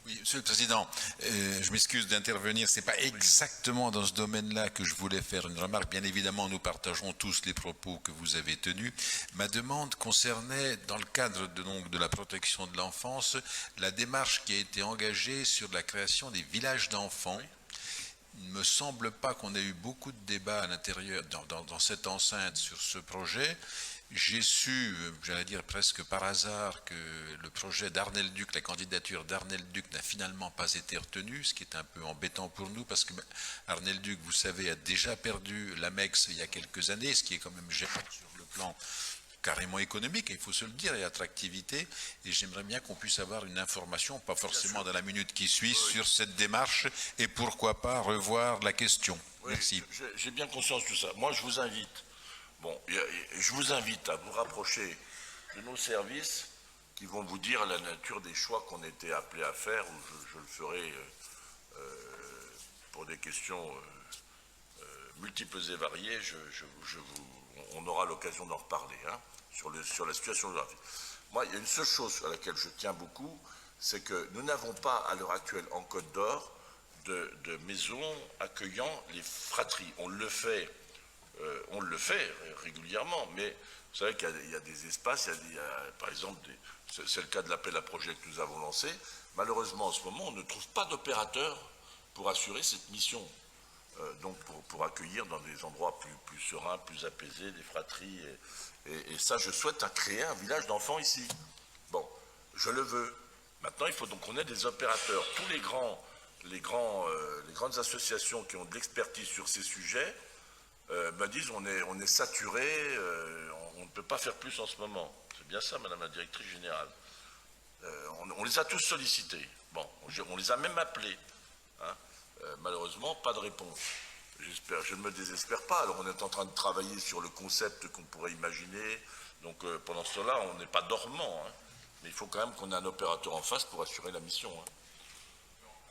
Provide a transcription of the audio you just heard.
Oui, Monsieur le Président, je m'excuse d'intervenir. Ce n'est pas exactement dans ce domaine-là que je voulais faire une remarque. Bien évidemment, nous partageons tous les propos que vous avez tenus. Ma demande concernait, dans le cadre de la protection de l'enfance, la démarche qui a été engagée sur la création des villages d'enfants. Il ne me semble pas qu'on ait eu beaucoup de débats à l'intérieur, dans cette enceinte sur ce projet. J'ai su, j'allais dire presque par hasard, que le projet d'Arnel Duc, la candidature d'Arnel Duc n'a finalement pas été retenue, ce qui est un peu embêtant pour nous, parce que Arnel Duc, vous savez, a déjà perdu l'Amex il y a quelques années, ce qui est quand même gênant sur le plan carrément économique, il faut se le dire, et attractivité, et j'aimerais bien qu'on puisse avoir une information, pas forcément dans la minute qui suit, sur cette démarche, et pourquoi pas revoir la question. Oui, merci. J'ai bien conscience de tout ça. Moi, je vous invite à vous rapprocher de nos services qui vont vous dire la nature des choix qu'on était appelés à faire, ou je le ferai pour des questions multiples et variées. On aura l'occasion d'en reparler sur la situation géographique. Moi, il y a une seule chose à laquelle je tiens beaucoup, c'est que nous n'avons pas à l'heure actuelle en Côte d'Or de maisons accueillant les fratries. On le fait régulièrement, mais vous savez qu'il y a des espaces, par exemple, c'est le cas de l'appel à projet que nous avons lancé. Malheureusement, en ce moment, on ne trouve pas d'opérateur pour assurer cette mission. Donc pour accueillir dans des endroits plus sereins, plus apaisés, des fratries. Et ça, je souhaite créer un village d'enfants ici. Bon, je le veux. Maintenant, il faut donc qu'on ait des opérateurs. Tous les grandes associations qui ont de l'expertise sur ces sujets me disent on est saturé, on ne peut pas faire plus en ce moment. C'est bien ça, Madame la Directrice Générale. On les a tous sollicités. Bon, on les a même appelés. Hein. Malheureusement, pas de réponse. Je ne me désespère pas. Alors, on est en train de travailler sur le concept qu'on pourrait imaginer. Donc, pendant ce temps-là, on n'est pas dormant. Hein. Mais il faut quand même qu'on ait un opérateur en face pour assurer la mission. Hein.